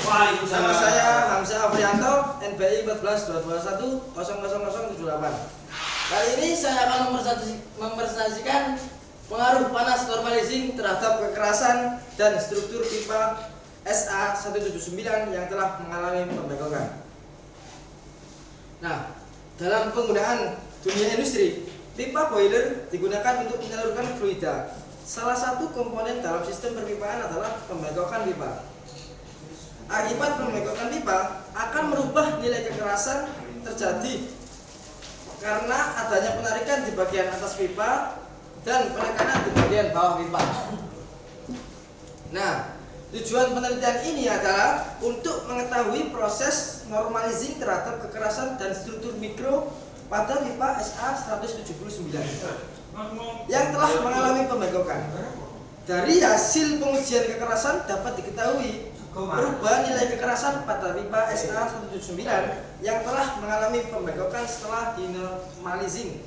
Nama saya Hamzah Afrianto, NBI 14221000078. Kali ini saya akan mempresentasikan pengaruh panas normalizing terhadap kekerasan dan struktur pipa SA179 yang telah mengalami pembengkokan. Nah, dalam penggunaan dunia industri, pipa boiler digunakan untuk menyalurkan fluida. Salah satu komponen dalam sistem perpipaan adalah pembengkokan pipa. Akibat pembengkokan pipa akan merubah nilai kekerasan terjadi karena adanya penarikan di bagian atas pipa dan penekanan di bagian bawah pipa. Nah, tujuan penelitian ini adalah untuk mengetahui proses normalizing terhadap kekerasan dan struktur mikro pada pipa SA179 yang telah mengalami pembengkokan. Dari hasil pengujian kekerasan dapat diketahui perubahan nilai kekerasan pada pipa SA179 yang telah mengalami pembengkokan setelah dinormalizing.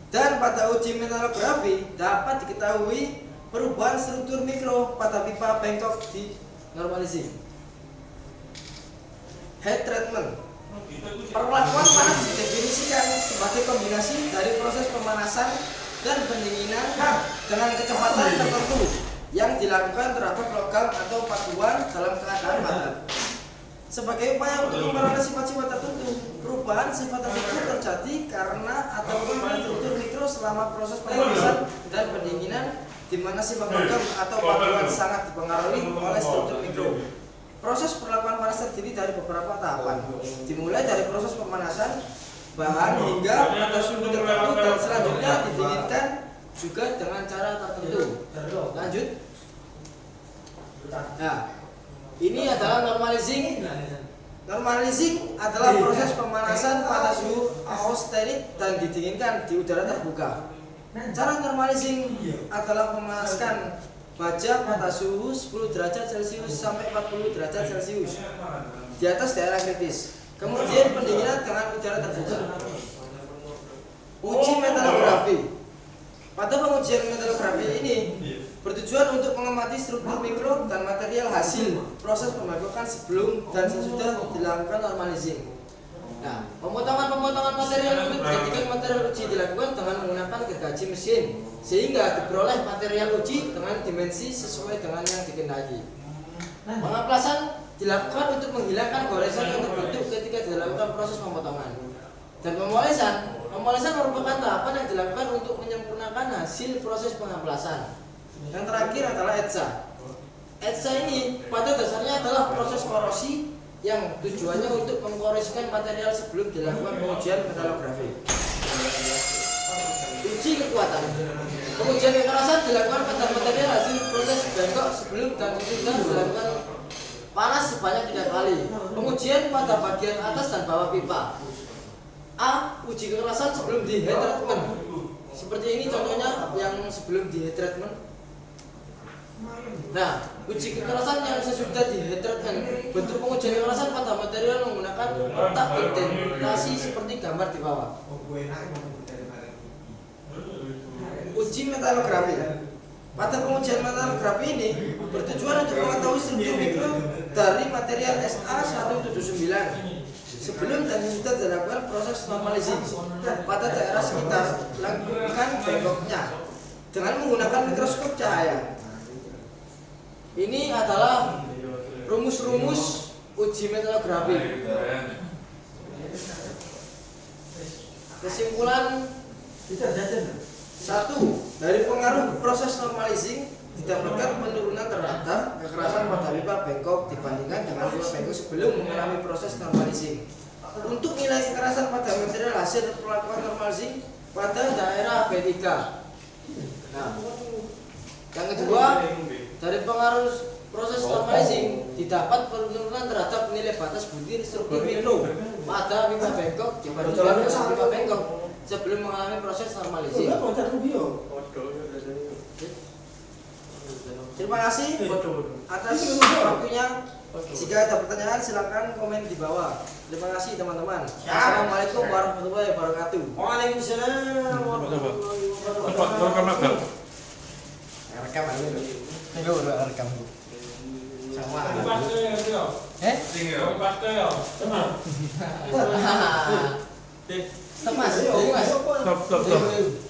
Dan pada uji metalografi dapat diketahui perubahan struktur mikro pada pipa bengkok di normalizing. Heat treatment. Perlakuan panas didefinisikan sebagai kombinasi dari proses pemanasan dan pendinginan dengan kecepatan tertentu yang dilakukan terhadap logam atau paduan dalam keadaan padat. Sebagai upaya untuk memperoleh sifat-sifat tertentu, perubahan sifat tersebut terjadi karena ada perubahan struktur mikro selama proses pemanasan dan pendinginan, di mana sifat logam atau paduan sangat dipengaruhi oleh struktur mikro. Proses perlakuan panas terdiri dari beberapa tahapan, dimulai dari proses pemanasan bahan hingga pada suhu tertentu dan selanjutnya didinginkan juga dengan cara tertentu. Lanjut. Nah, ini adalah normalizing. Normalizing adalah proses pemanasan pada suhu aerostatik dan didinginkan di udara terbuka. Cara normalizing adalah memanaskan baja pada suhu 10 derajat Celcius sampai 40 derajat Celcius di atas daerah kritis. Kemudian pendinginan dengan udara terbuka. Uji metalografi. Pada pengujian metalografi ini bertujuan untuk mengamati struktur mikro dan material hasil proses pembengkokan sebelum dan sesudah dilakukan normalizing. Nah, pemotongan material untuk dijadikan material uji dilakukan dengan menggunakan gergaji mesin sehingga diperoleh material uji dengan dimensi sesuai dengan yang dikehendaki. Pengaplasan dilakukan untuk menghilangkan goresan yang terbentuk ketika dilakukan proses pemotongan. Dan pemolesan merupakan tahapan yang dilakukan untuk menyempurnakan hasil proses pengaplasan. Yang terakhir adalah etsa. Etsa ini pada dasarnya adalah proses korosi yang tujuannya untuk mengkorosikan material sebelum dilakukan pengujian metalografi. Uji kekuatan. Pengujian kekerasan dilakukan pada material hasil proses bengkok sebelum dan sesudah dilakukan panas sebanyak 3 kali. Pengujian pada bagian atas dan bawah pipa. A. Uji kekerasan sebelum di heat treatment. Seperti ini contohnya yang sebelum di heat treatment. Nah, uji kekerasan yang sesudah di heat treatment. Bentuk pengujian kekerasan pada material menggunakan kotak indentasi seperti gambar di bawah. Uji metalografi. Pada pengujian metalografi ini bertujuan untuk mengetahui struktur mikro dari material SA179 sebelum dan sesudah dilakukan proses normalizing pada daerah sekitar lakukan bengkoknya dengan menggunakan mikroskop cahaya. Ini adalah rumus-rumus uji metalografi. Kesimpulan 1. Dari pengaruh proses normalizing didapatkan penurunan terhadap kekerasan pada pipa bengkok dibandingkan dengan pipa bengkok sebelum mengalami proses normalizing. Untuk nilai kekerasan pada material hasil perlakuan normalizing pada daerah B3. Nah, yang kedua, dari pengaruh proses normalizing didapat penurunan terhadap nilai batas butir struktur mikro pada pipa bengkok dibandingkan dengan pipa bengkok sebelum mengalami proses normalizing. Terima kasih atas waktunya. Jika ada pertanyaan silakan komen di bawah. Terima kasih teman-teman. Assalamualaikum warahmatullahi wabarakatuh. Waalaikumsalam warahmatullahi wabarakatuh. Rekam aja. Rekam. Sama. Eh? Pasti ya. Stop mas, jadi mas. Stop.